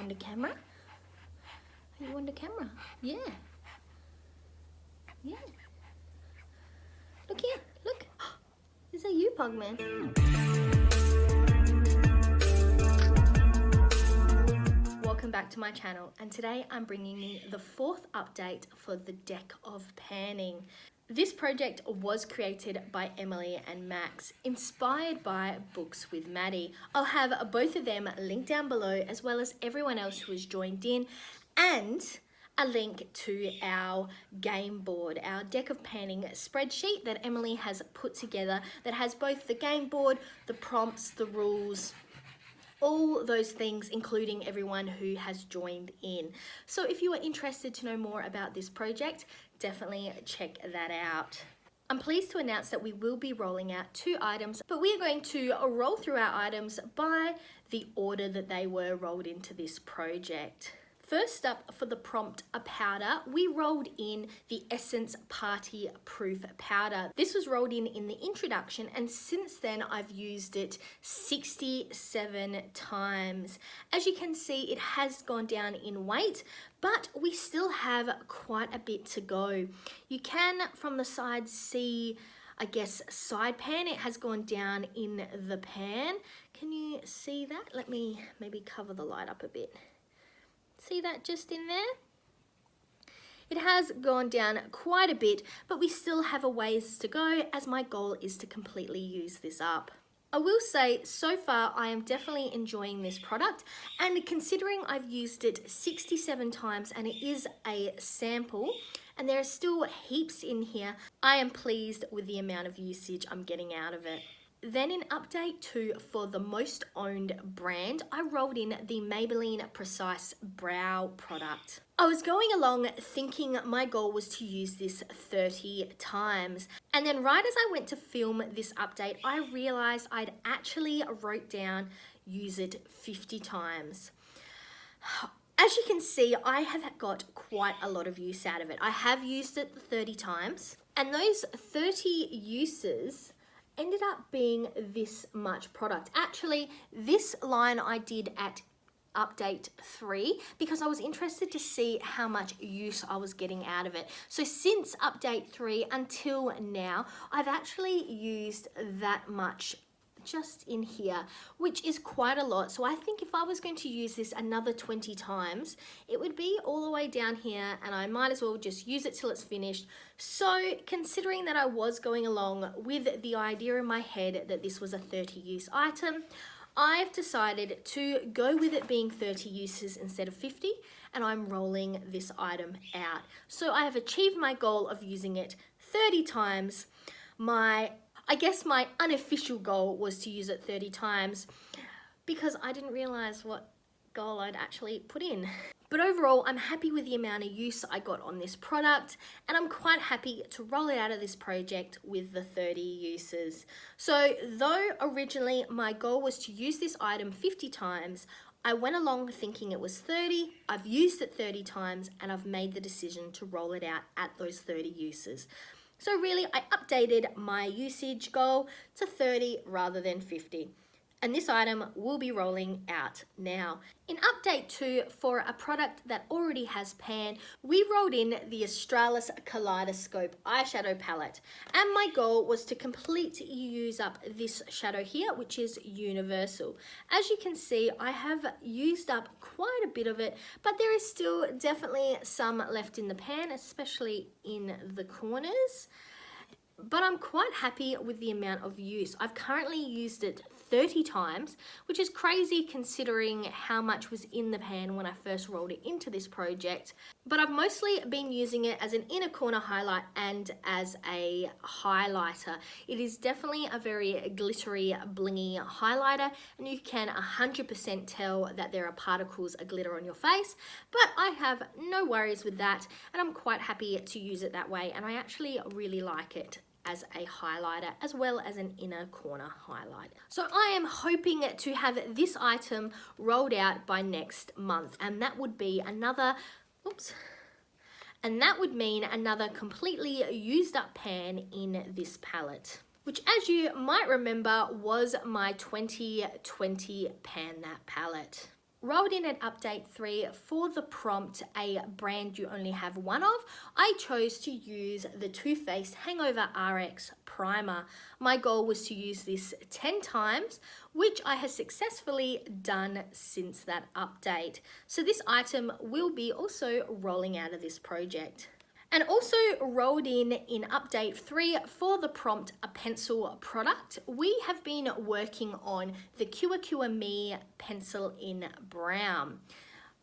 on the camera? Are you on the camera? Yeah. Yeah. Look here, look. Is that you, Pugman? Welcome back to my channel, and today I'm bringing you the 4th update for the deck of panning. This project was created by Emily and Max, inspired by Books with Maddi. I'll have both of them linked down below, as well as everyone else who has joined in, and a link to our game board, our deck of panning spreadsheet that Emily has put together that has both the game board, the prompts, the rules, all those things, including everyone who has joined in. So if you are interested to know more about this project, definitely check that out. I'm pleased to announce that we will be rolling out 2 items, but we are going to roll through our items by the order that they were rolled into this project. First up, for the prompt, a powder, we rolled in the Essence Party Proof Powder. This was rolled in the introduction, and since then I've used it 67 times. As you can see, it has gone down in weight, but we still have quite a bit to go. You can, from the side, see, I guess, side pan. It has gone down in the pan. Can you see that? Let me maybe cover the light up a bit. See that just in there? It has gone down quite a bit, but we still have a ways to go, as my goal is to completely use this up. I will say, so far, I am definitely enjoying this product, and considering I've used it 67 times and it is a sample, and there are still heaps in here, I am pleased with the amount of usage I'm getting out of it. Then in update 2 for the most owned brand, I rolled in the Maybelline Precise Brow product. I was going along thinking my goal was to use this 30 times. And then right as I went to film this update, I realized I'd actually wrote down use it 50 times. As you can see, I have got quite a lot of use out of it. I have used it 30 times, and those 30 uses ended up being this much product. Actually, this line I did at update 3 because I was interested to see how much use I was getting out of it. So since update 3 until now, I've actually used that much just in here, which is quite a lot. So I think if I was going to use this another 20 times, it would be all the way down here, and I might as well just use it till it's finished. So considering that I was going along with the idea in my head that this was a 30 use item, I've decided to go with it being 30 uses instead of 50, and I'm rolling this item out. So I have achieved my goal of using it 30 times. I guess my unofficial goal was to use it 30 times because I didn't realize what goal I'd actually put in. But overall, I'm happy with the amount of use I got on this product, and I'm quite happy to roll it out of this project with the 30 uses. So though originally my goal was to use this item 50 times, I went along thinking it was 30, I've used it 30 times, and I've made the decision to roll it out at those 30 uses. So really, I updated my usage goal to 30 rather than 50. And this item will be rolling out now. In update 2, for a product that already has pan, we rolled in the Australis Kaleidoscope eyeshadow palette. And my goal was to completely use up this shadow here, which is universal. As you can see, I have used up quite a bit of it, but there is still definitely some left in the pan, especially in the corners. But I'm quite happy with the amount of use. I've currently used it 30 times, which is crazy considering how much was in the pan when I first rolled it into this project. But I've mostly been using it as an inner corner highlight and as a highlighter. It is definitely a very glittery, blingy highlighter, and you can 100% tell that there are particles of glitter on your face, but I have no worries with that, and I'm quite happy to use it that way, and I actually really like it as a highlighter as well as an inner corner highlight. So I am hoping to have this item rolled out by next month, and that would be another, and that would mean another completely used up pan in this palette, which, as you might remember, was my 2020 Pan That palette. rolled in at update 3 for the prompt, a brand you only have one of. I chose to use the Too Faced Hangover RX Primer. My goal was to use this 10 times, which I have successfully done since that update. So this item will be also rolling out of this project. And also rolled in update 3 for the prompt, a pencil product. We have been working on the Cure Me pencil in brown.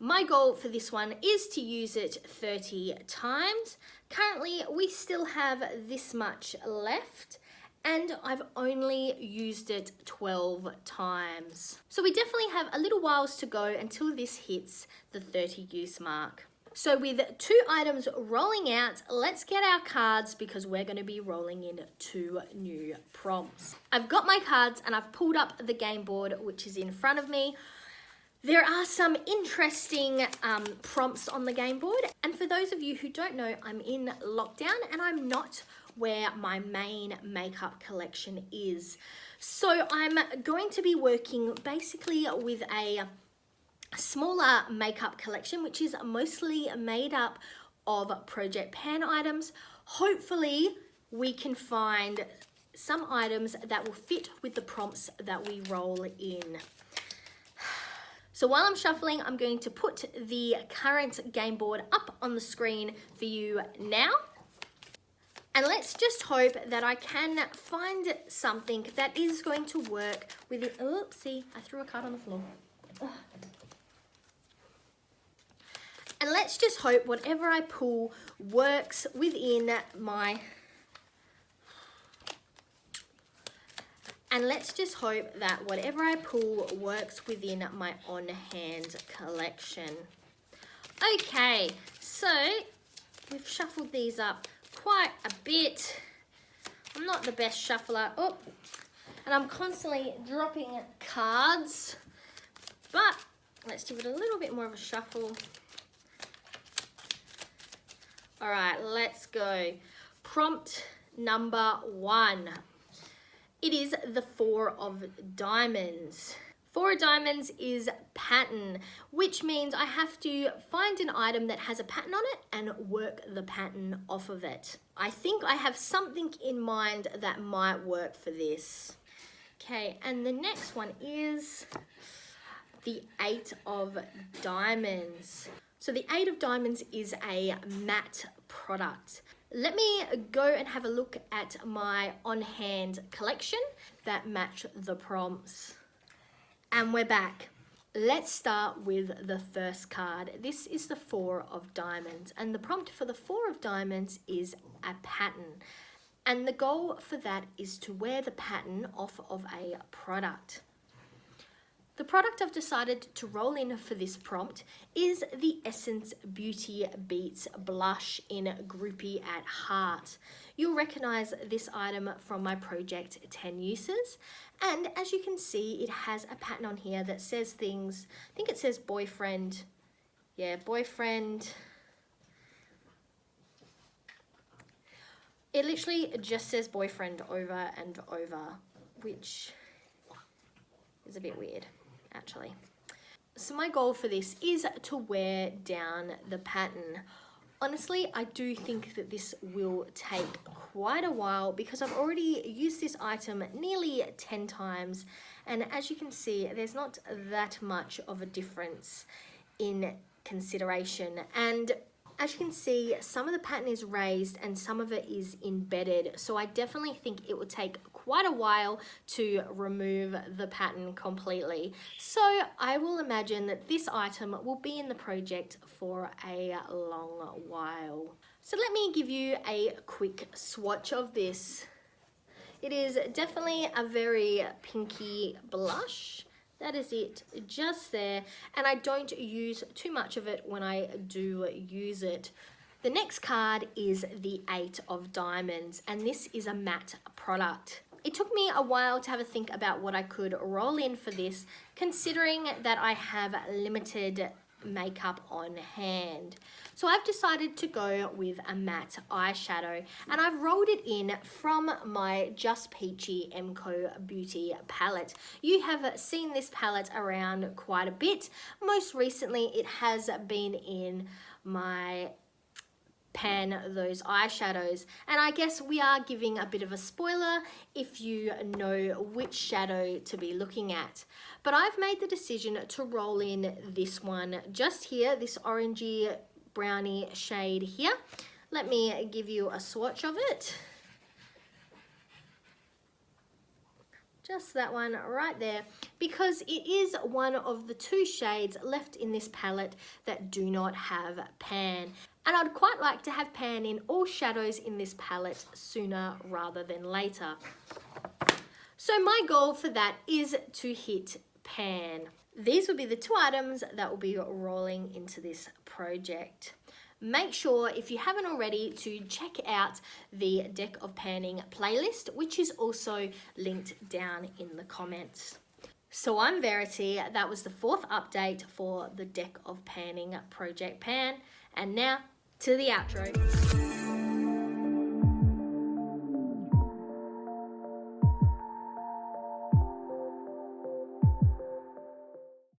My goal for this one is to use it 30 times. Currently, we still have this much left, and I've only used it 12 times. So we definitely have a little whiles to go until this hits the 30 use mark. So with 2 items rolling out, let's get our cards because we're going to be rolling in 2 new prompts. I've got my cards and I've pulled up the game board, which is in front of me. There are some interesting prompts on the game board. And for those of you who don't know, I'm in lockdown and I'm not where my main makeup collection is. So I'm going to be working basically with a smaller makeup collection, which is mostly made up of project pan items. Hopefully we can find some items that will fit with the prompts that we roll in. So while I'm shuffling, I'm going to put the current game board up on the screen for you now. And let's just hope that I can find something that is going to work with it. Oopsie, I threw a card on the floor. Ugh. And let's just hope whatever I pull works within my... And let's just hope that whatever I pull works within my on-hand collection. Okay, so we've shuffled these up quite a bit. I'm not the best shuffler. Oh, and I'm constantly dropping cards. But let's give it a little bit more of a shuffle. All right, let's go. Prompt number 1. It is the 4 of diamonds. 4 of diamonds is pattern, which means I have to find an item that has a pattern on it and work the pattern off of it. I think I have something in mind that might work for this. Okay, and the next one is the 8 of diamonds. So the 8 of diamonds is a matte product. Let me go and have a look at my on-hand collection that match the prompts. And we're back. Let's start with the first card. This is the 4 of diamonds, and the prompt for the 4 of diamonds is a pattern. And the goal for that is to wear the pattern off of a product. The product I've decided to roll in for this prompt is the Essence Beauty Beats Blush in Groupie at Heart. You'll recognize this item from my project 10 uses. And as you can see, it has a pattern on here that says things, I think it says boyfriend. Yeah, boyfriend. It literally just says boyfriend over and over, which is a bit weird, actually. So my goal for this is to wear down the pattern. Honestly, I do think that this will take quite a while because I've already used this item nearly 10 times. And as you can see, there's not that much of a difference in consideration. And as you can see, some of the pattern is raised and some of it is embedded. So I definitely think it will take quite a while to remove the pattern completely. So I will imagine that this item will be in the project for a long while. So let me give you a quick swatch of this. It is definitely a very pinky blush. That is it, just there. And I don't use too much of it when I do use it. The next card is the 8 of diamonds, and this is a matte product. It took me a while to have a think about what I could roll in for this, considering that I have limited makeup on hand. So I've decided to go with a matte eyeshadow, and I've rolled it in from my Just Peachy MCO Beauty palette. You have seen this palette around quite a bit. Most recently it has been in my pan those eyeshadows, and I guess we are giving a bit of a spoiler if you know which shadow to be looking at. But I've made the decision to roll in this one just here, this orangey brownie shade here. Let me give you a swatch of it. Just that one right there, because it is one of the two shades left in this palette that do not have pan. And I'd quite like to have pan in all shadows in this palette sooner rather than later. So my goal for that is to hit pan. These will be the two items that will be rolling into this project. Make sure, if you haven't already, to check out the Deck of Panning playlist, which is also linked down in the comments. So I'm Verity. That was the 4th update for the Deck of Panning Project Pan. And now to the outro.